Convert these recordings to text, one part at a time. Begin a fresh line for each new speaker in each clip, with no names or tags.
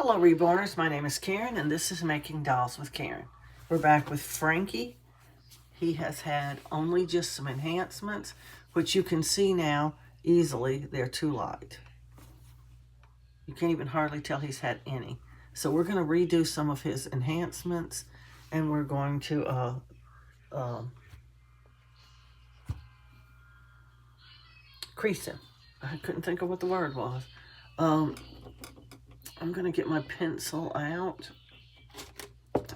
Hello Reborners, my name is Karen and this is Making Dolls with Karen. We're back with Frankie. He has had only just some enhancements, which you can see now easily they're too light. You can't even hardly tell he's had any. So we're going to redo some of his enhancements and we're going to crease him. I couldn't think of what the word was. I'm going to get my pencil out.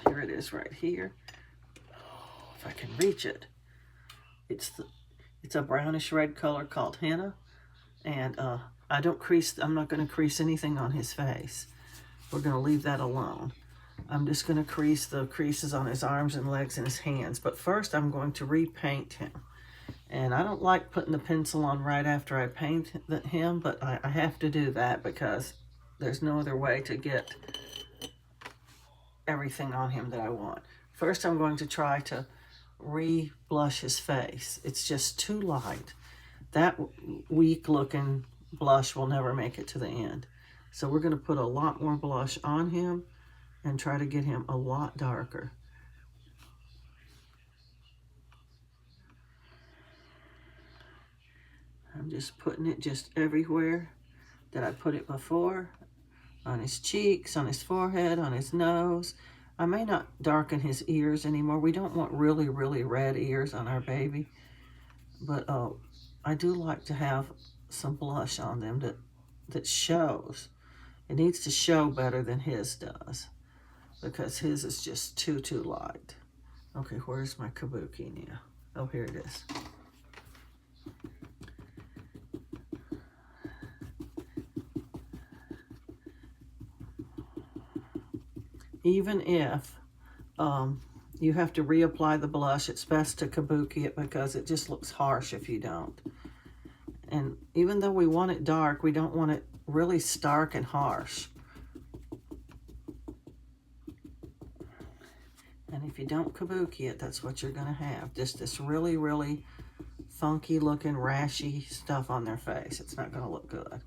Here it is right here. Oh, if I can reach it. It's a brownish red color called henna. And I'm not going to crease anything on his face. We're going to leave that alone. I'm just going to crease the creases on his arms and legs and his hands. But first I'm going to repaint him. And I don't like putting the pencil on right after I paint him, but I have to do that because there's no other way to get everything on him that I want. First, I'm going to try to re-blush his face. It's just too light. That weak-looking blush will never make it to the end. So we're going to put a lot more blush on him and try to get him a lot darker. I'm just putting it just everywhere that I put it before. On his cheeks, on his forehead, on his nose. I may not darken his ears anymore. We don't want really, really red ears on our baby. But I do like to have some blush on them that shows. It needs to show better than his does because his is just too light. Okay, where's my kabuki now? Oh, here it is. Even if you have to reapply the blush, it's best to kabuki it because it just looks harsh if you don't. And even though we want it dark, we don't want it really stark and harsh. And if you don't kabuki it, that's what you're going to have. Just this really, really funky looking, rashy stuff on their face. It's not going to look good.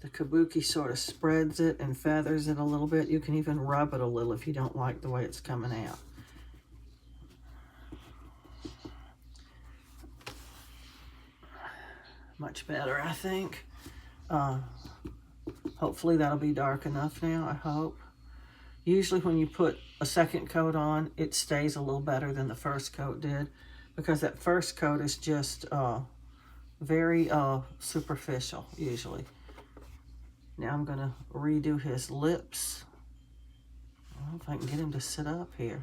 The kabuki sort of spreads it and feathers it a little bit. You can even rub it a little if you don't like the way it's coming out. Much better, I think. Hopefully that'll be dark enough now, I hope. Usually when you put a second coat on, it stays a little better than the first coat did because that first coat is just very superficial, usually. Now I'm going to redo his lips. I don't know if I can get him to sit up here.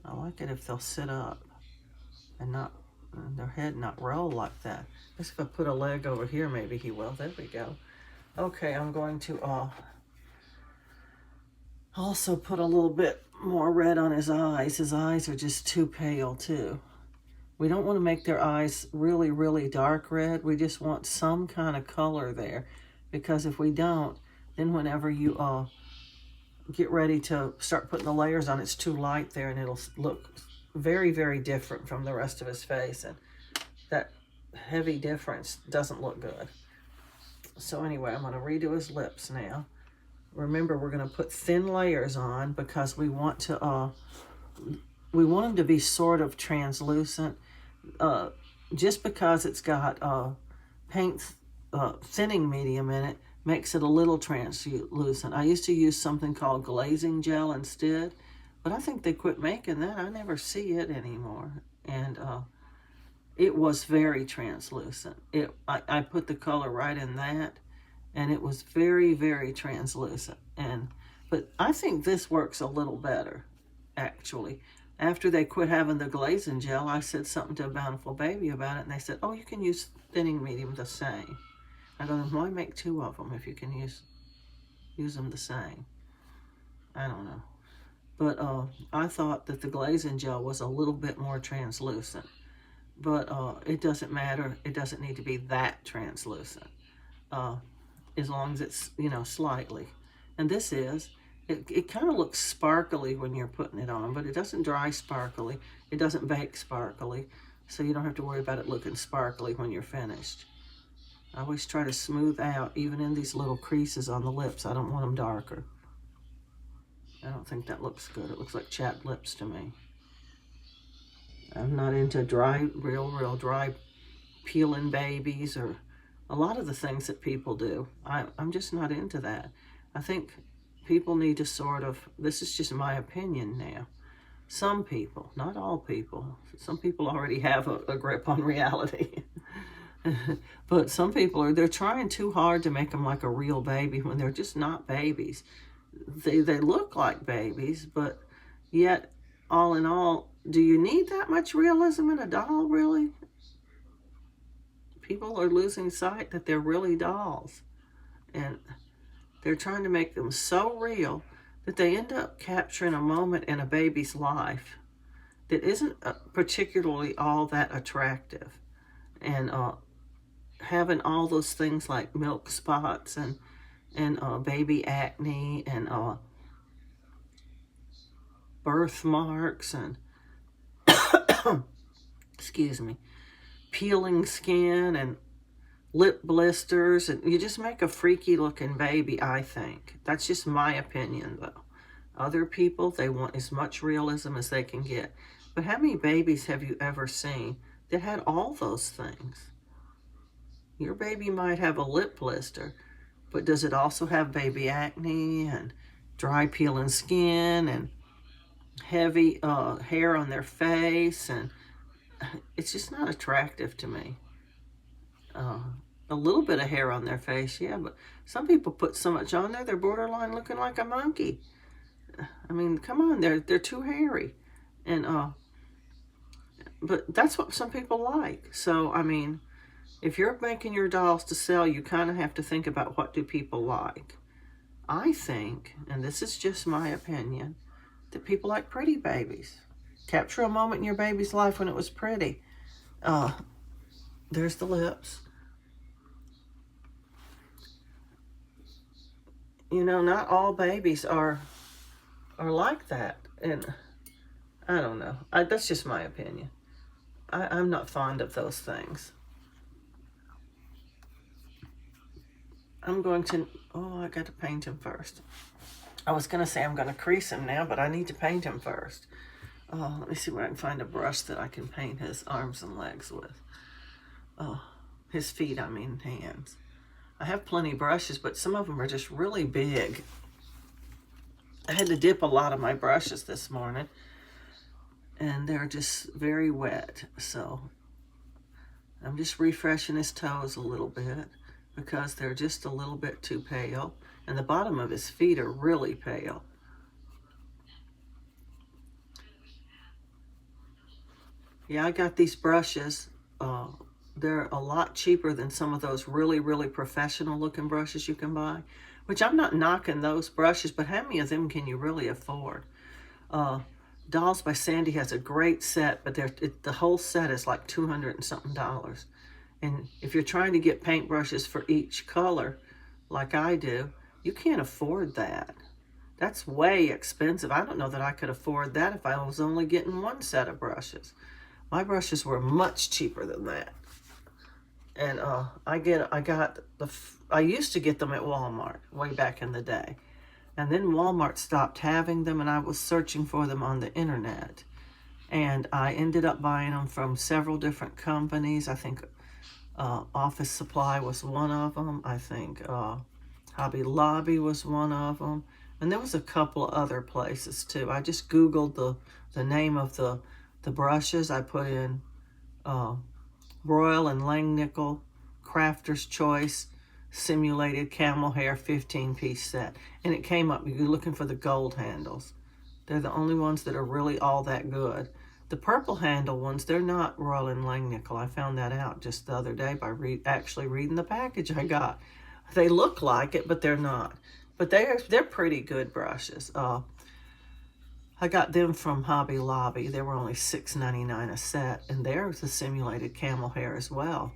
I like it if they'll sit up and not their head not roll like that. I guess if I put a leg over here, maybe he will. There we go. Okay, I'm going to also put a little bit more red on his eyes. His eyes are just too pale too. We don't want to make their eyes really, really dark red. We just want some kind of color there. Because if we don't, then whenever you get ready to start putting the layers on, it's too light there and it'll look very, very different from the rest of his face. And that heavy difference doesn't look good. So anyway, I'm going to redo his lips now. Remember, we're going to put thin layers on because we want them to be sort of translucent. Just because it's got paint thinning medium in it makes it a little translucent. I used to use something called glazing gel instead, but I think they quit making that. I never see it anymore. And it was very translucent. I put the color right in that, and it was very, very translucent. But I think this works a little better, actually. After they quit having the glazing gel, I said something to a Bountiful Baby about it, and they said, oh, you can use thinning medium the same. I go, why make two of them if you can use them the same? I don't know. But I thought that the glazing gel was a little bit more translucent. But it doesn't matter. It doesn't need to be that translucent. As long as it's, slightly. And this is. It kind of looks sparkly when you're putting it on, but it doesn't dry sparkly. It doesn't bake sparkly, so you don't have to worry about it looking sparkly when you're finished. I always try to smooth out, even in these little creases on the lips. I don't want them darker. I don't think that looks good. It looks like chapped lips to me. I'm not into dry, real dry peeling babies or a lot of the things that people do. I'm just not into that. I think people need to sort of, this is just my opinion now. Some people, not all people. Some people already have a grip on reality. But some people they're trying too hard to make them like a real baby when they're just not babies. They look like babies, but yet, all in all, do you need that much realism in a doll, really? People are losing sight that they're really dolls. And they're trying to make them so real that they end up capturing a moment in a baby's life that isn't particularly all that attractive. And having all those things like milk spots and baby acne and birthmarks and excuse me, peeling skin and lip blisters, and you just make a freaky looking baby, I think. That's just my opinion, though. Other people, they want as much realism as they can get. But how many babies have you ever seen that had all those things? Your baby might have a lip blister, but does it also have baby acne and dry peeling skin and heavy hair on their face? And it's just not attractive to me. A little bit of hair on their face, yeah, but some people put so much on there, they're borderline looking like a monkey. I mean, come on, they're too hairy. And but that's what some people like. So, I mean, if you're making your dolls to sell, you kind of have to think about what do people like. I think, and this is just my opinion, that people like pretty babies. Capture a moment in your baby's life when it was pretty. There's the lips. You know, not all babies are like that. And I don't know. That's just my opinion. I'm not fond of those things. I'm going to, I got to paint him first. I was going to say I'm going to crease him now, but I need to paint him first. Let me see where I can find a brush that I can paint his arms and legs with. His feet, I mean hands. I have plenty of brushes, but some of them are just really big. I had to dip a lot of my brushes this morning, and they're just very wet. So I'm just refreshing his toes a little bit because they're just a little bit too pale. And the bottom of his feet are really pale. Yeah, I got these brushes. They're a lot cheaper than some of those really professional looking brushes you can buy, which I'm not knocking those brushes, but how many of them can you really afford? Dolls by Sandy has a great set, but the whole set is like $200 and something. And if you're trying to get paintbrushes for each color, like I do, you can't afford that. That's way expensive. I don't know that I could afford that if I was only getting one set of brushes. My brushes were much cheaper than that. And I used to get them at Walmart way back in the day. And then Walmart stopped having them, and I was searching for them on the internet. And I ended up buying them from several different companies. I think Office Supply was one of them. I think Hobby Lobby was one of them. And there was a couple of other places too. I just Googled the name of the brushes. I put in Royal and Langnickel Crafter's Choice Simulated Camel Hair 15-piece set. And it came up, you're looking for the gold handles. They're the only ones that are really all that good. The purple handle ones, they're not Royal and Langnickel. I found that out just the other day by actually reading the package I got. They look like it, but they're not. But they're pretty good brushes. I got them from Hobby Lobby. They were only $6.99 a set, and there's the simulated camel hair as well.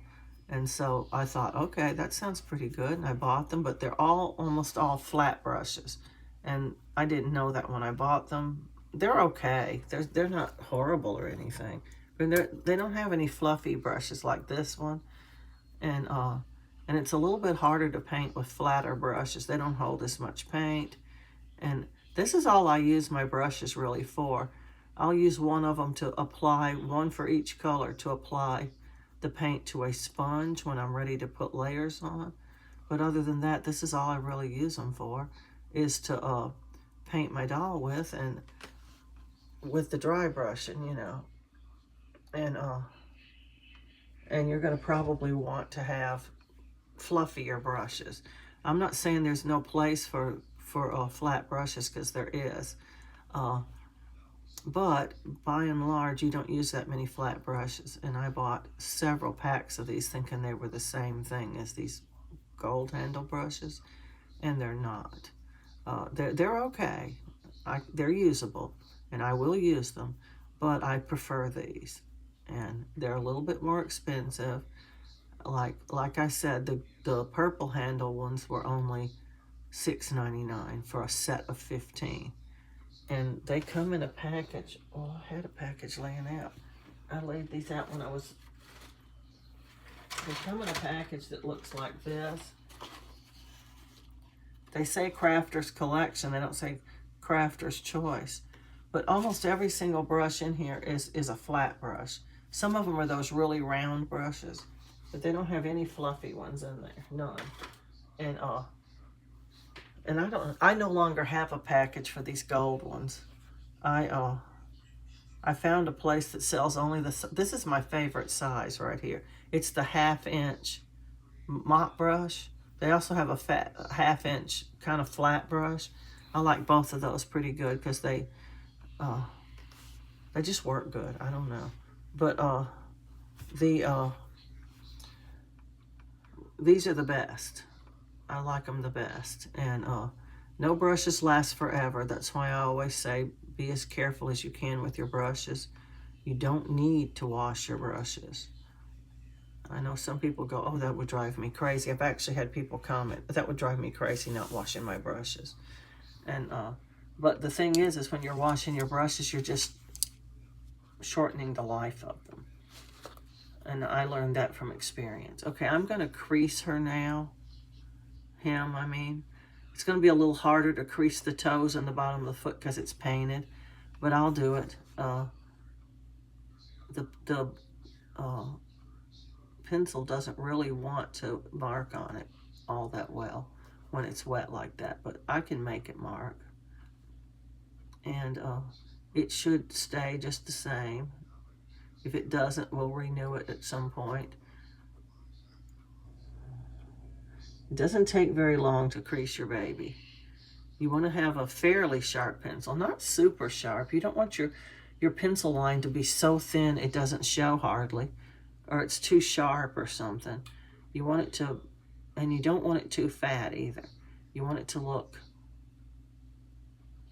And so I thought, okay, that sounds pretty good, and I bought them, but they're almost all flat brushes. And I didn't know that when I bought them. They're okay. They're not horrible or anything. But they don't have any fluffy brushes like this one. And And it's a little bit harder to paint with flatter brushes. They don't hold as much paint. And this is all I use my brushes really for. I'll use one of them to apply, one for each color, to apply the paint to a sponge when I'm ready to put layers on. But other than that, this is all I really use them for, is to paint my doll with, and with the dry brushing, you know. And you're going to probably want to have fluffier brushes. I'm not saying there's no place for flat brushes, because there is. But by and large, you don't use that many flat brushes. And I bought several packs of these thinking they were the same thing as these gold handle brushes, and they're not. They're okay. They're usable, and I will use them, but I prefer these. And they're a little bit more expensive. Like I said, the purple handle ones were only $6.99 for a set of 15. And they come in a package. Oh, I had a package laying out. I laid these out when I was... They come in a package that looks like this. They say Crafter's Collection. They don't say Crafter's Choice. But almost every single brush in here is a flat brush. Some of them are those really round brushes, but they don't have any fluffy ones in there. None. And I no longer have a package for these gold ones. I found a place that sells only this is my favorite size right here. It's the 1/2 inch mop brush. They also have a 1/2 inch kind of flat brush. I like both of those pretty good, because they just work good. I don't know. But these are the best. I like them the best. And no brushes last forever. That's why I always say be as careful as you can with your brushes. You don't need to wash your brushes. I know some people go, oh, that would drive me crazy. I've actually had people comment, that would drive me crazy not washing my brushes. And but the thing is when you're washing your brushes, you're just shortening the life of them. And I learned that from experience. Okay, I'm going to crease her now. I mean. It's going to be a little harder to crease the toes and the bottom of the foot because it's painted, but I'll do it. The pencil doesn't really want to mark on it all that well when it's wet like that, but I can make it mark. And it should stay just the same. If it doesn't, we'll renew it at some point. It doesn't take very long to crease your baby. You want to have a fairly sharp pencil, not super sharp. You don't want your pencil line to be so thin it doesn't show hardly, or it's too sharp or something. You want it to, and you don't want it too fat either. You want it to look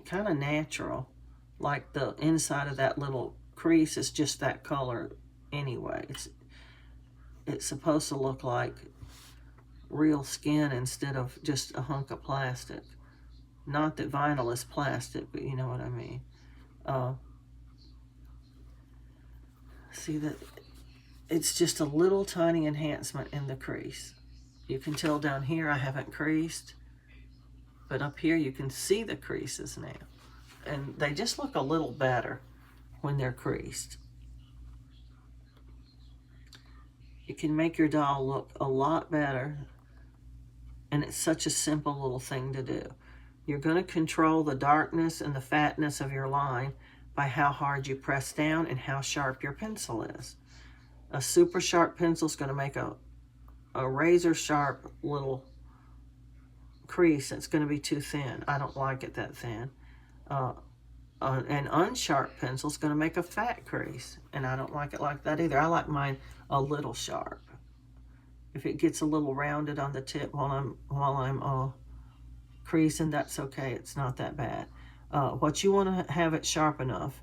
kind of natural, like the inside of that little crease is just that color anyway. It's supposed to look like real skin instead of just a hunk of plastic. Not that vinyl is plastic, but you know what I mean. See that it's just a little tiny enhancement in the crease. You can tell down here I haven't creased, but up here you can see the creases now. And they just look a little better when they're creased. It can make your doll look a lot better, and it's such a simple little thing to do. You're going to control the darkness and the fatness of your line by how hard you press down and how sharp your pencil is. A super sharp pencil is going to make a razor sharp little crease. It's going to be too thin. I don't like it that thin. An unsharp pencil is going to make a fat crease, and I don't like it like that either. I like mine a little sharp. If it gets a little rounded on the tip while I'm creasing, that's okay. It's not that bad. What you want to have it sharp enough.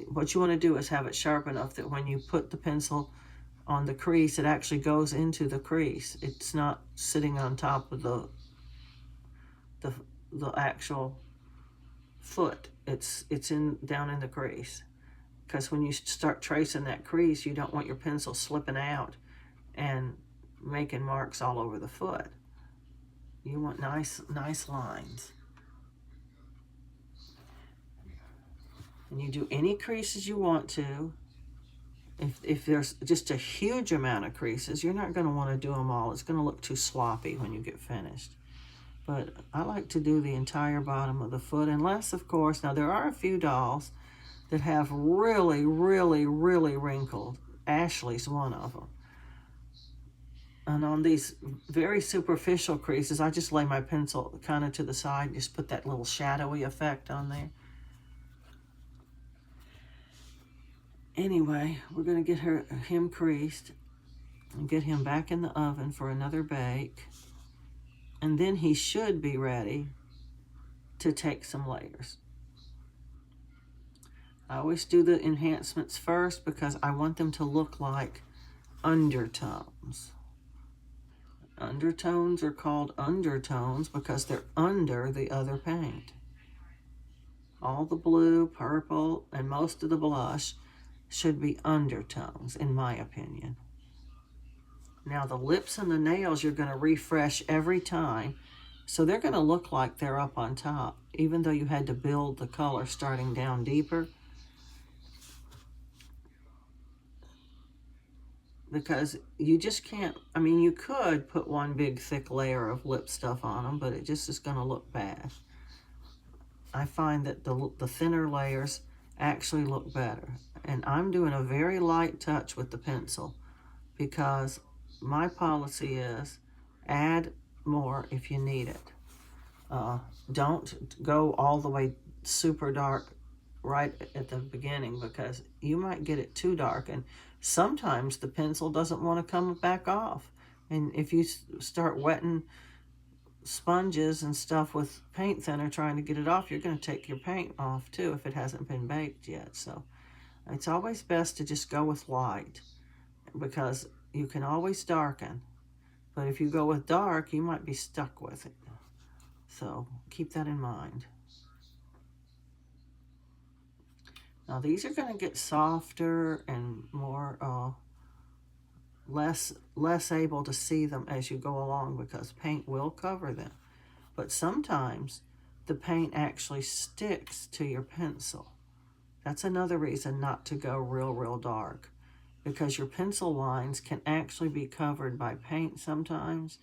What you want to do is have it sharp enough that when you put the pencil on the crease, it actually goes into the crease. It's not sitting on top of the actual foot. It's down in the crease. Because when you start tracing that crease, you don't want your pencil slipping out and making marks all over the foot. You want nice lines. And you do any creases you want to. If there's just a huge amount of creases, you're not going to want to do them all. It's going to look too sloppy when you get finished. But I like to do the entire bottom of the foot, unless, of course, now there are a few dolls that have really, really, really wrinkled. Ashley's one of them. And on these very superficial creases, I just lay my pencil kind of to the side and just put that little shadowy effect on there. Anyway, we're going to get him creased and get him back in the oven for another bake. And then he should be ready to take some layers. I always do the enhancements first because I want them to look like undertones. Undertones are called undertones because they're under the other paint. All the blue, purple, and most of the blush should be undertones, in my opinion. Now the lips and the nails you're going to refresh every time, so they're going to look like they're up on top, even though you had to build the color starting down deeper. Because you just can't, I mean, you could put one big thick layer of lip stuff on them, but it just is going to look bad. I find that the thinner layers actually look better. And I'm doing a very light touch with the pencil because my policy is add more if you need it. Don't go all the way super dark right at the beginning because you might get it too dark, and sometimes the pencil doesn't want to come back off. And if you start wetting sponges and stuff with paint thinner trying to get it off, you're going to take your paint off too if it hasn't been baked yet. So it's always best to just go with light because you can always darken, but if you go with dark, you might be stuck with it. So keep that in mind. Now these are going to get softer and more less able to see them as you go along because paint will cover them. But sometimes the paint actually sticks to your pencil. That's another reason not to go real dark, because your pencil lines can actually be covered by paint sometimes,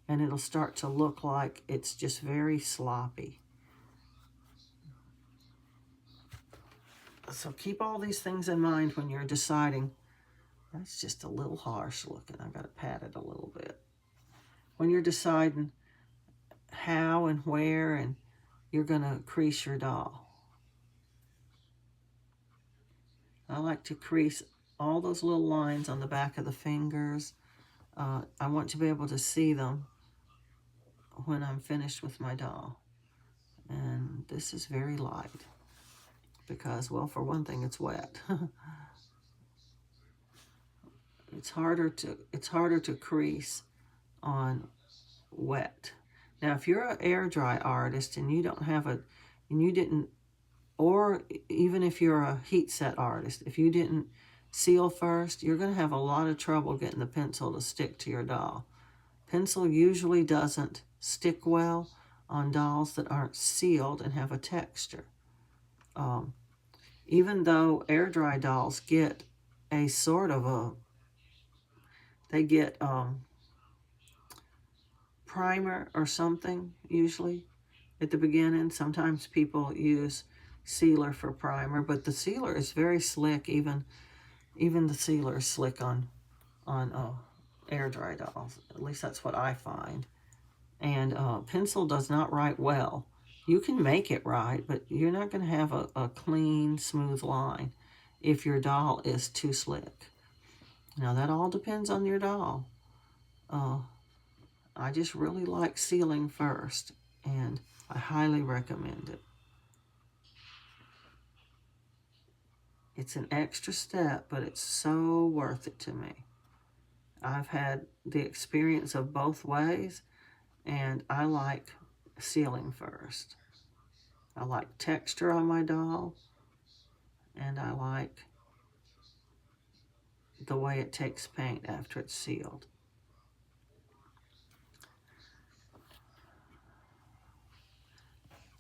and it'll start to look like it's just very sloppy. So keep all these things in mind when you're deciding. That's just a little harsh looking. I've got to pat it a little bit. When you're deciding how and where and you're going to crease your doll. I like to crease all those little lines on the back of the fingers. I want to be able to see them when I'm finished with my doll. And this is very light because, well, for one thing, it's wet. It's harder to crease on wet. Now, if you're an air dry artist and you don't have or even if you're a heat set artist, if you didn't seal first, you're going to have a lot of trouble getting the pencil to stick to your doll. Pencil usually doesn't stick well on dolls that aren't sealed and have a texture. Even though air dry dolls get a sort of they get primer or something usually at the beginning. Sometimes people use sealer for primer, but the sealer is very slick. Even the sealer is slick on air dry dolls. At least that's what I find. And pencil does not write well. You can make it right, but you're not going to have a clean, smooth line if your doll is too slick. Now that all depends on your doll. I just really like sealing first, and I highly recommend it. It's an extra step, but it's so worth it to me. I've had the experience of both ways, and I like sealing first. I like texture on my doll, and I like the way it takes paint after it's sealed.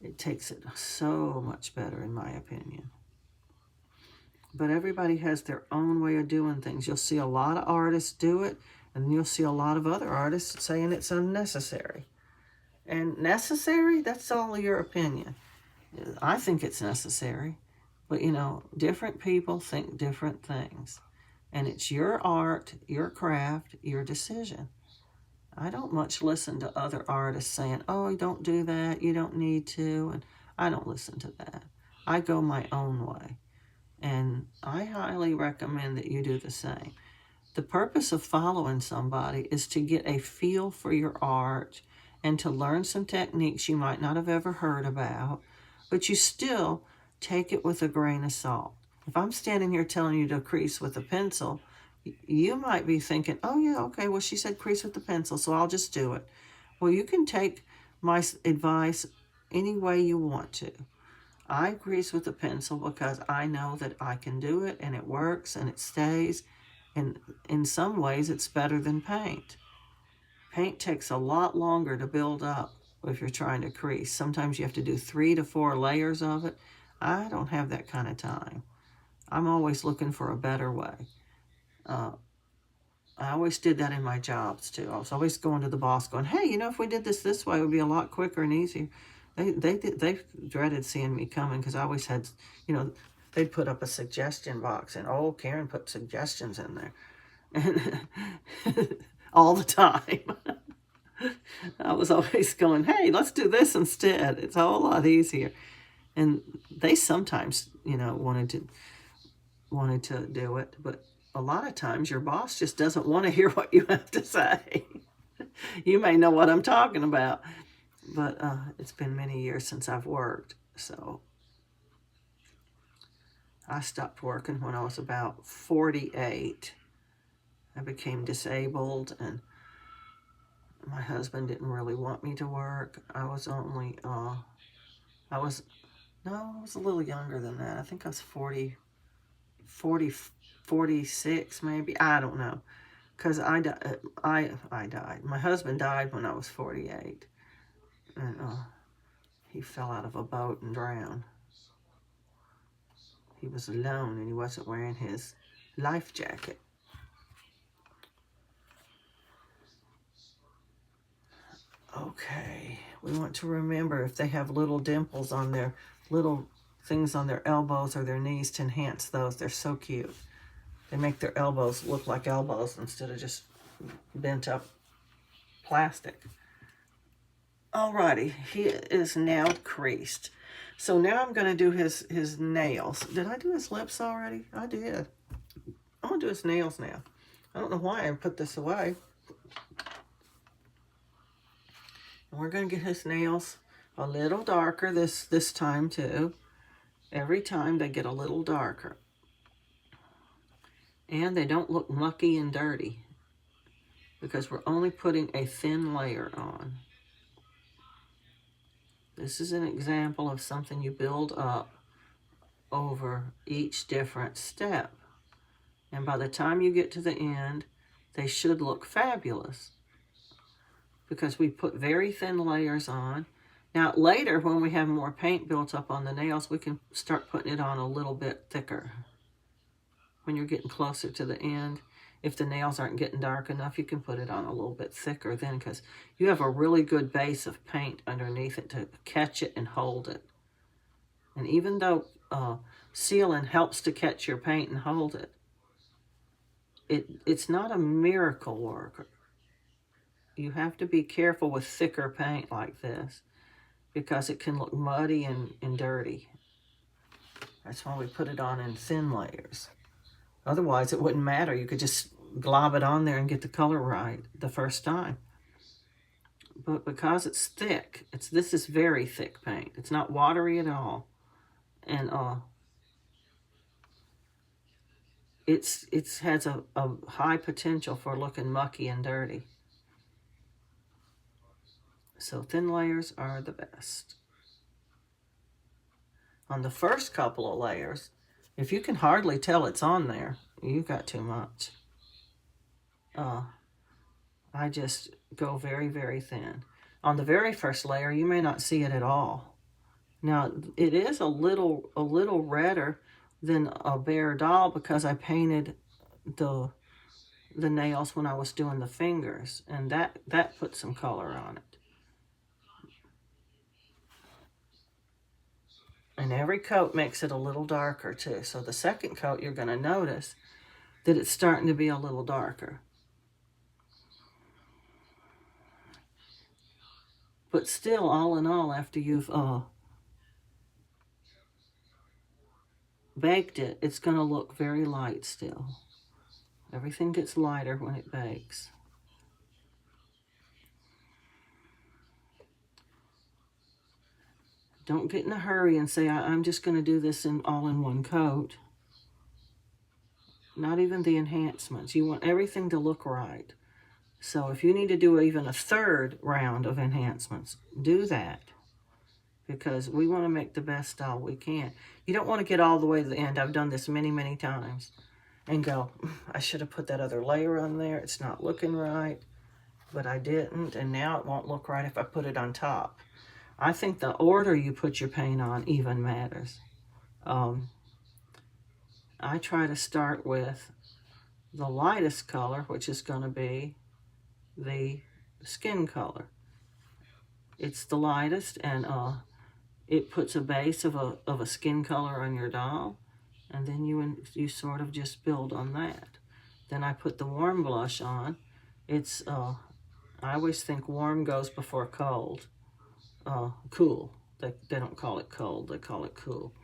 It takes it so much better, in my opinion. But everybody has their own way of doing things. You'll see a lot of artists do it, and you'll see a lot of other artists saying it's unnecessary. And necessary, that's all your opinion. I think it's necessary. But, you know, different people think different things. And it's your art, your craft, your decision. I don't much listen to other artists saying, oh, don't do that, you don't need to. And I don't listen to that. I go my own way. And I highly recommend that you do the same. The purpose of following somebody is to get a feel for your art and to learn some techniques you might not have ever heard about, but you still take it with a grain of salt. If I'm standing here telling you to crease with a pencil, you might be thinking, oh yeah, okay, well she said crease with the pencil, so I'll just do it. Well, you can take my advice any way you want to. I crease with a pencil because I know that I can do it and it works and it stays. And in some ways, it's better than paint. Paint takes a lot longer to build up if you're trying to crease. Sometimes you have to do 3 to 4 layers of it. I don't have that kind of time. I'm always looking for a better way. I always did that in my jobs too. I was always going to the boss going, hey, you know, if we did this way, it would be a lot quicker and easier. They dreaded seeing me coming because I always had, you know, they'd put up a suggestion box and, oh, Karen put suggestions in there. And all the time. I was always going, hey, let's do this instead. It's a whole lot easier. And they sometimes, you know, wanted to do it, but a lot of times your boss just doesn't want to hear what you have to say. You may know what I'm talking about, but it's been many years since I've worked, so I stopped working when I was about 48. I became disabled, and my husband didn't really want me to work. I was a little younger than that. I think I was 46 maybe. I don't know. Because I died. My husband died when I was 48. And he fell out of a boat and drowned. He was alone and he wasn't wearing his life jacket. Okay, we want to remember if they have little dimples on their little things on their elbows or their knees to enhance those. They're so cute. They make their elbows look like elbows instead of just bent up plastic. Alrighty, he is now creased. So now I'm going to do his nails. Did I do his lips already? I did. I'm going to do his nails now. I don't know why I put this away. And we're going to get his nails a little darker this time too. Every time they get a little darker. And they don't look mucky and dirty because we're only putting a thin layer on. This is an example of something you build up over each different step. And by the time you get to the end, they should look fabulous because we put very thin layers on. Now later, when we have more paint built up on the nails, we can start putting it on a little bit thicker. When you're getting closer to the end, if the nails aren't getting dark enough, you can put it on a little bit thicker then because you have a really good base of paint underneath it to catch it and hold it. And even though sealing helps to catch your paint and hold it, it's not a miracle work. You have to be careful with thicker paint like this because it can look muddy and dirty. That's why we put it on in thin layers. Otherwise, it wouldn't matter. You could just glob it on there and get the color right the first time. But because it's thick, this is very thick paint. It's not watery at all. And it has a high potential for looking mucky and dirty. So thin layers are the best. On the first couple of layers, if you can hardly tell it's on there, you've got too much. I just go very, very thin. On the very first layer, you may not see it at all. Now, it is a little redder than a bare doll because I painted the nails when I was doing the fingers, and that put some color on it. And every coat makes it a little darker too. So the second coat, you're going to notice that it's starting to be a little darker. But still, all in all, after you've baked it, it's going to look very light still. Everything gets lighter when it bakes. Don't get in a hurry and say, I'm just going to do this all in one coat. Not even the enhancements. You want everything to look right. So if you need to do even a third round of enhancements, do that. Because we want to make the best doll we can. You don't want to get all the way to the end. I've done this many, many times. And go, I should have put that other layer on there. It's not looking right. But I didn't. And now it won't look right if I put it on top. I think the order you put your paint on even matters. I try to start with the lightest color, which is going to be the skin color. It's the lightest, and it puts a base of a skin color on your doll, and then you sort of just build on that. Then I put the warm blush on. It's I always think warm goes before cold. Cool. They don't call it cold, they call it cool.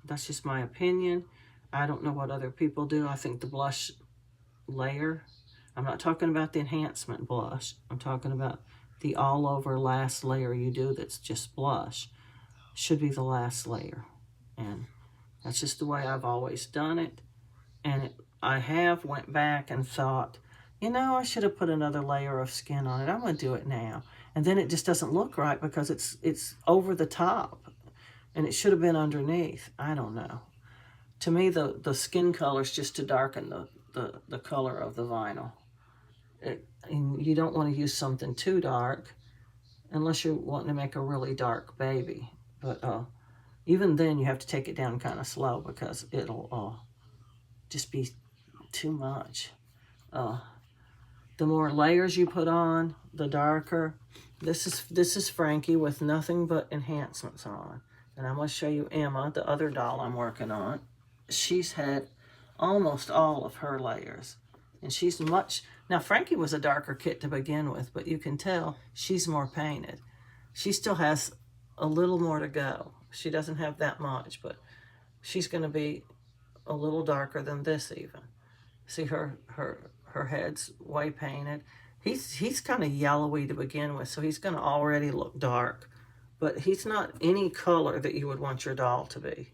That's just my opinion. I don't know what other people do. I think the blush layer, I'm not talking about the enhancement blush. I'm talking about the all over last layer you do that's just blush. Should be the last layer. And that's just the way I've always done it. And I have went back and thought, you know, I should have put another layer of skin on it. I'm going to do it now. And then it just doesn't look right because it's over the top. And it should have been underneath. I don't know. To me, the skin color is just to darken the color of the vinyl. And you don't want to use something too dark unless you're wanting to make a really dark baby. But even then, you have to take it down kind of slow because it'll just be too much. The more layers you put on, the darker. This is Frankie with nothing but enhancements on. And I'm going to show you Emma, the other doll I'm working on. She's had almost all of her layers. And she's much... Now, Frankie was a darker kit to begin with, but you can tell she's more painted. She still has a little more to go. She doesn't have that much, but she's going to be a little darker than this even. See, her head's way painted. He's kind of yellowy to begin with, so he's going to already look dark. But he's not any color that you would want your doll to be.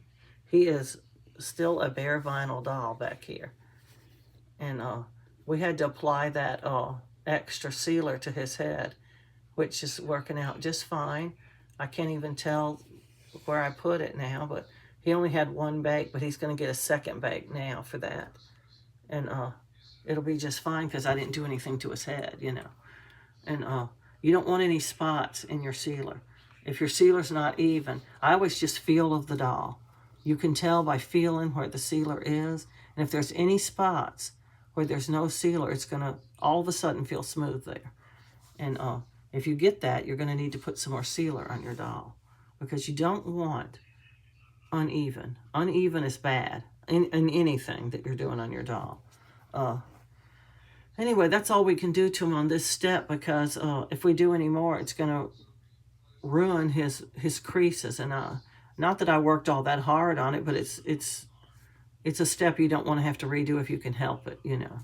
He is still a bare vinyl doll back here. And we had to apply that extra sealer to his head, which is working out just fine. I can't even tell where I put it now, but he only had one bake, but he's going to get a second bake now for that. And it'll be just fine because I didn't do anything to his head, you know. And you don't want any spots in your sealer. If your sealer's not even, I always just feel of the doll. You can tell by feeling where the sealer is. And if there's any spots where there's no sealer, it's going to all of a sudden feel smooth there. And if you get that, you're going to need to put some more sealer on your doll because you don't want uneven. Uneven is bad in anything that you're doing on your doll. Anyway, that's all we can do to him on this step because if we do any more, it's going to ruin his creases. And not that I worked all that hard on it, but it's a step you don't want to have to redo if you can help it, you know.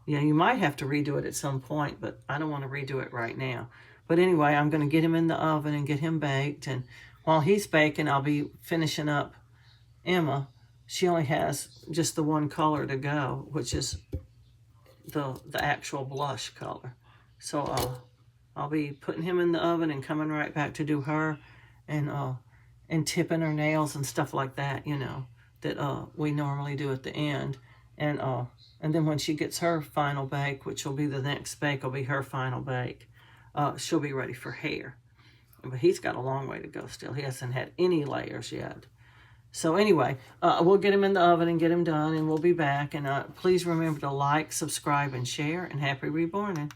Yeah, you might have to redo it at some point, but I don't want to redo it right now. But anyway, I'm going to get him in the oven and get him baked. And while he's baking, I'll be finishing up Emma. She only has just the one color to go, which is the actual blush color. So I'll be putting him in the oven and coming right back to do her and tipping her nails and stuff like that, you know, that we normally do at the end. And then when she gets her final bake, which will be the next bake, will be her final bake, she'll be ready for hair. But he's got a long way to go still. He hasn't had any layers yet. So anyway, we'll get him in the oven and get him done, and we'll be back. And please remember to like, subscribe, and share. And happy reborning.